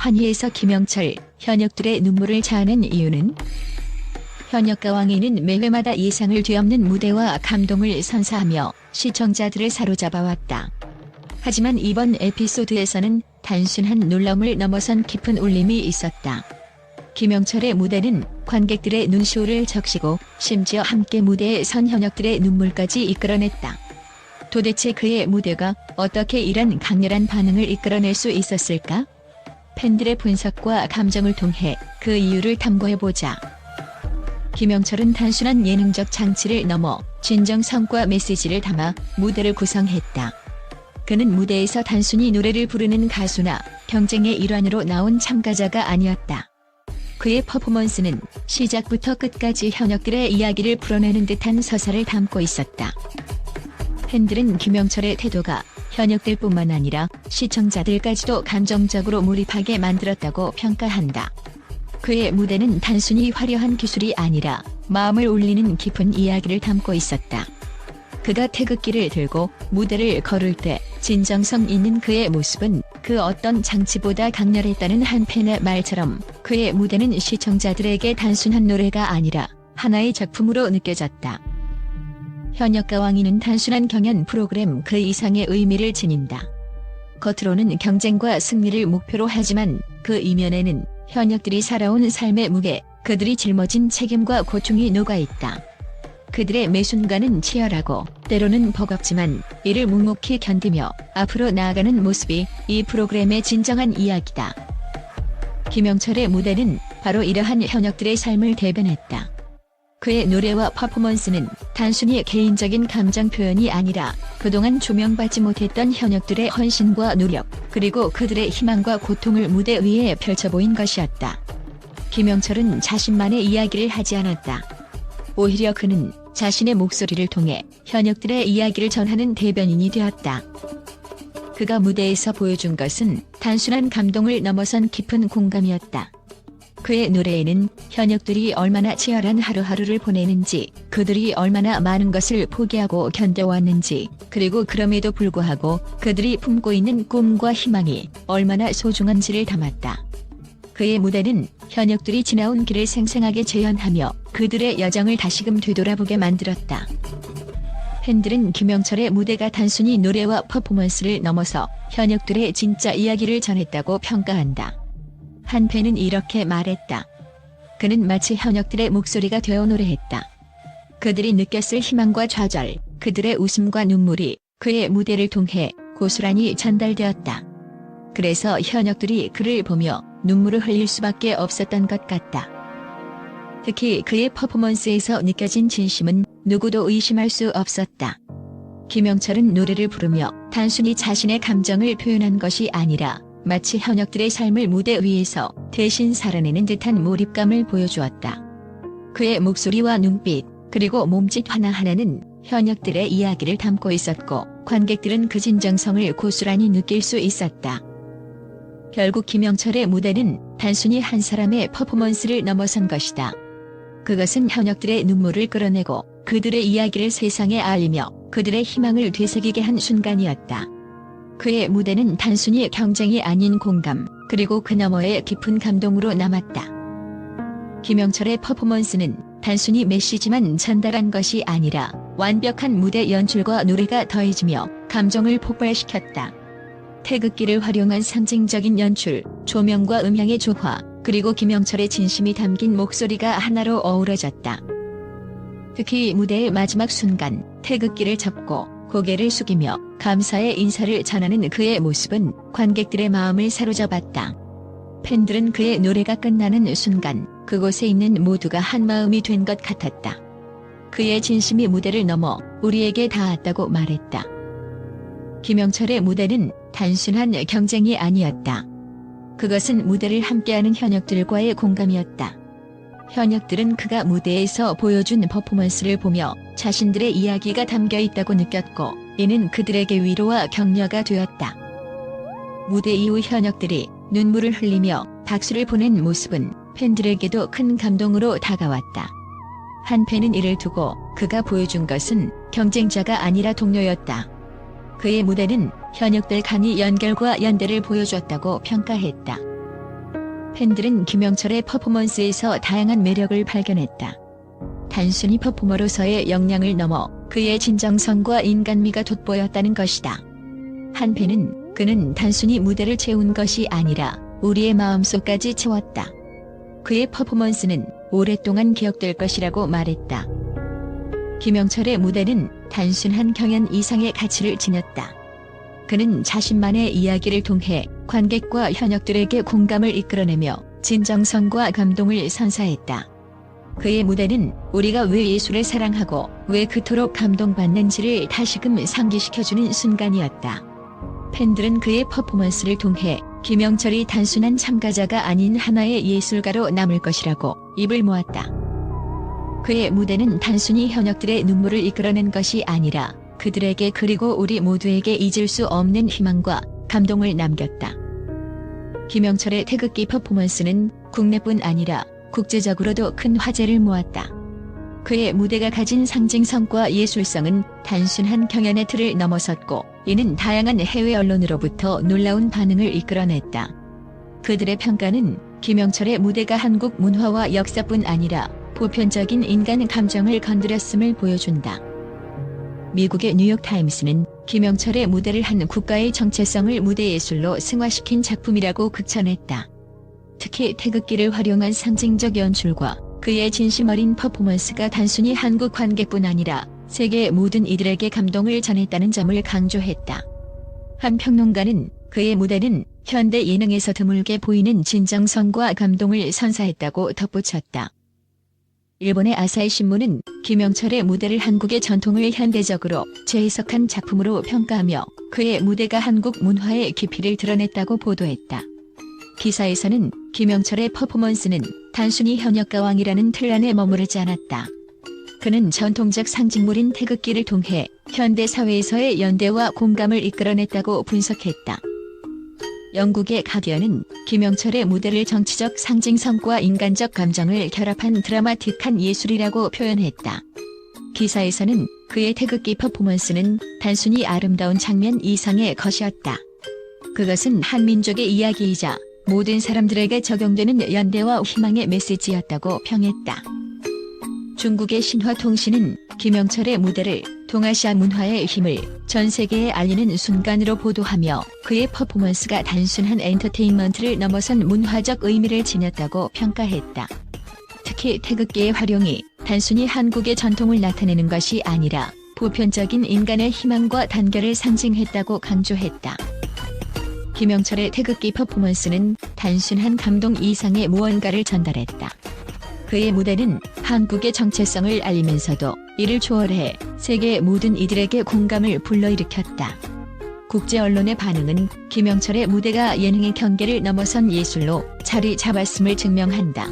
환희에서 김영철, 현역들의 눈물을 자아낸 이유는 현역과 왕이는 매회마다 예상을 뒤엎는 무대와 감동을 선사하며 시청자들을 사로잡아왔다. 하지만 이번 에피소드에서는 단순한 놀라움을 넘어선 깊은 울림이 있었다. 김영철의 무대는 관객들의 눈시울을 적시고 심지어 함께 무대에 선 현역들의 눈물까지 이끌어냈다. 도대체 그의 무대가 어떻게 이런 강렬한 반응을 이끌어낼 수 있었을까? 팬들의 분석과 감정을 통해 그 이유를 탐구해보자. 김영철은 단순한 예능적 장치를 넘어 진정성과 메시지를 담아 무대를 구성했다. 그는 무대에서 단순히 노래를 부르는 가수나 경쟁의 일환으로 나온 참가자가 아니었다. 그의 퍼포먼스는 시작부터 끝까지 현역들의 이야기를 풀어내는 듯한 서사를 담고 있었다. 팬들은 김영철의 태도가 현역들뿐만 아니라 시청자들까지도 감정적으로 몰입하게 만들었다고 평가한다. 그의 무대는 단순히 화려한 기술이 아니라 마음을 울리는 깊은 이야기를 담고 있었다. 그가 태극기를 들고 무대를 걸을 때 진정성 있는 그의 모습은 그 어떤 장치보다 강렬했다는 한 팬의 말처럼 그의 무대는 시청자들에게 단순한 노래가 아니라 하나의 작품으로 느껴졌다. 현역과 왕이는 단순한 경연 프로그램 그 이상의 의미를 지닌다. 겉으로는 경쟁과 승리를 목표로 하지만 그 이면에는 현역들이 살아온 삶의 무게, 그들이 짊어진 책임과 고충이 녹아있다. 그들의 매 순간은 치열하고 때로는 버겁지만 이를 묵묵히 견디며 앞으로 나아가는 모습이 이 프로그램의 진정한 이야기다. 김영철의 무대는 바로 이러한 현역들의 삶을 대변했다. 그의 노래와 퍼포먼스는 단순히 개인적인 감정 표현이 아니라 그동안 조명받지 못했던 현역들의 헌신과 노력, 그리고 그들의 희망과 고통을 무대 위에 펼쳐보인 것이었다. 김영철은 자신만의 이야기를 하지 않았다. 오히려 그는 자신의 목소리를 통해 현역들의 이야기를 전하는 대변인이 되었다. 그가 무대에서 보여준 것은 단순한 감동을 넘어선 깊은 공감이었다. 그의 노래에는 현역들이 얼마나 치열한 하루하루를 보내는지, 그들이 얼마나 많은 것을 포기하고 견뎌왔는지, 그리고 그럼에도 불구하고 그들이 품고 있는 꿈과 희망이 얼마나 소중한지를 담았다. 그의 무대는 현역들이 지나온 길을 생생하게 재현하며 그들의 여정을 다시금 되돌아보게 만들었다. 팬들은 김영철의 무대가 단순히 노래와 퍼포먼스를 넘어서 현역들의 진짜 이야기를 전했다고 평가한다. 한 팬은 이렇게 말했다. 그는 마치 현역들의 목소리가 되어 노래했다. 그들이 느꼈을 희망과 좌절, 그들의 웃음과 눈물이 그의 무대를 통해 고스란히 전달되었다. 그래서 현역들이 그를 보며 눈물을 흘릴 수밖에 없었던 것 같다. 특히 그의 퍼포먼스에서 느껴진 진심은 누구도 의심할 수 없었다. 김영철은 노래를 부르며 단순히 자신의 감정을 표현한 것이 아니라 마치 현역들의 삶을 무대 위에서 대신 살아내는 듯한 몰입감을 보여주었다. 그의 목소리와 눈빛, 그리고 몸짓 하나하나는 현역들의 이야기를 담고 있었고 관객들은 그 진정성을 고스란히 느낄 수 있었다. 결국 김영철의 무대는 단순히 한 사람의 퍼포먼스를 넘어선 것이다. 그것은 현역들의 눈물을 끌어내고 그들의 이야기를 세상에 알리며 그들의 희망을 되새기게 한 순간이었다. 그의 무대는 단순히 경쟁이 아닌 공감, 그리고 그 너머의 깊은 감동으로 남았다. 김영철의 퍼포먼스는 단순히 메시지만 전달한 것이 아니라 완벽한 무대 연출과 노래가 더해지며 감정을 폭발시켰다. 태극기를 활용한 상징적인 연출, 조명과 음향의 조화, 그리고 김영철의 진심이 담긴 목소리가 하나로 어우러졌다. 특히 무대의 마지막 순간, 태극기를 접고 고개를 숙이며 감사의 인사를 전하는 그의 모습은 관객들의 마음을 사로잡았다. 팬들은 그의 노래가 끝나는 순간 그곳에 있는 모두가 한 마음이 된 것 같았다. 그의 진심이 무대를 넘어 우리에게 닿았다고 말했다. 김영철의 무대는 단순한 경쟁이 아니었다. 그것은 무대를 함께하는 현역들과의 공감이었다. 현역들은 그가 무대에서 보여준 퍼포먼스를 보며 자신들의 이야기가 담겨 있다고 느꼈고 이는 그들에게 위로와 격려가 되었다. 무대 이후 현역들이 눈물을 흘리며 박수를 보낸 모습은 팬들에게도 큰 감동으로 다가왔다. 한 팬은 이를 두고 그가 보여준 것은 경쟁자가 아니라 동료였다. 그의 무대는 현역들 간의 연결과 연대를 보여줬다고 평가했다. 팬들은 김영철의 퍼포먼스에서 다양한 매력을 발견했다. 단순히 퍼포머로서의 역량을 넘어 그의 진정성과 인간미가 돋보였다는 것이다. 한 팬은 그는 단순히 무대를 채운 것이 아니라 우리의 마음속까지 채웠다. 그의 퍼포먼스는 오랫동안 기억될 것이라고 말했다. 김영철의 무대는 단순한 경연 이상의 가치를 지녔다. 그는 자신만의 이야기를 통해 관객과 현역들에게 공감을 이끌어내며 진정성과 감동을 선사했다. 그의 무대는 우리가 왜 예술을 사랑하고 왜 그토록 감동받는지를 다시금 상기시켜주는 순간이었다. 팬들은 그의 퍼포먼스를 통해 김영철이 단순한 참가자가 아닌 하나의 예술가로 남을 것이라고 입을 모았다. 그의 무대는 단순히 현역들의 눈물을 이끌어낸 것이 아니라 그들에게 그리고 우리 모두에게 잊을 수 없는 희망과 감동을 남겼다. 김영철의 태극기 퍼포먼스는 국내뿐 아니라 국제적으로도 큰 화제를 모았다. 그의 무대가 가진 상징성과 예술성은 단순한 경연의 틀을 넘어섰고 이는 다양한 해외 언론으로부터 놀라운 반응을 이끌어냈다. 그들의 평가는 김영철의 무대가 한국 문화와 역사뿐 아니라 보편적인 인간 감정을 건드렸음을 보여준다. 미국의 뉴욕타임스는 김영철의 무대를 한 국가의 정체성을 무대예술로 승화시킨 작품이라고 극찬했다. 특히 태극기를 활용한 상징적 연출과 그의 진심 어린 퍼포먼스가 단순히 한국 관객뿐 아니라 세계 모든 이들에게 감동을 전했다는 점을 강조했다. 한 평론가는 그의 무대는 현대 예능에서 드물게 보이는 진정성과 감동을 선사했다고 덧붙였다. 일본의 아사히 신문은 김영철의 무대를 한국의 전통을 현대적으로 재해석한 작품으로 평가하며 그의 무대가 한국 문화의 깊이를 드러냈다고 보도했다. 기사에서는 김영철의 퍼포먼스는 단순히 현역가왕이라는 틀 안에 머무르지 않았다. 그는 전통적 상징물인 태극기를 통해 현대 사회에서의 연대와 공감을 이끌어냈다고 분석했다. 영국의 가디언은 김영철의 무대를 정치적 상징성과 인간적 감정을 결합한 드라마틱한 예술이라고 표현했다. 기사에서는 그의 태극기 퍼포먼스는 단순히 아름다운 장면 이상의 것이었다. 그것은 한 민족의 이야기이자 모든 사람들에게 적용되는 연대와 희망의 메시지였다고 평했다. 중국의 신화통신은 김영철의 무대를 동아시아 문화의 힘을 전 세계에 알리는 순간으로 보도하며 그의 퍼포먼스가 단순한 엔터테인먼트를 넘어선 문화적 의미를 지녔다고 평가했다. 특히 태극기의 활용이 단순히 한국의 전통을 나타내는 것이 아니라 보편적인 인간의 희망과 단결을 상징했다고 강조했다. 김영철의 태극기 퍼포먼스는 단순한 감동 이상의 무언가를 전달했다. 그의 무대는 한국의 정체성을 알리면서도 이를 초월해 세계 모든 이들에게 공감을 불러일으켰다. 국제 언론의 반응은 김영철의 무대가 예능의 경계를 넘어선 예술로 자리 잡았음을 증명한다.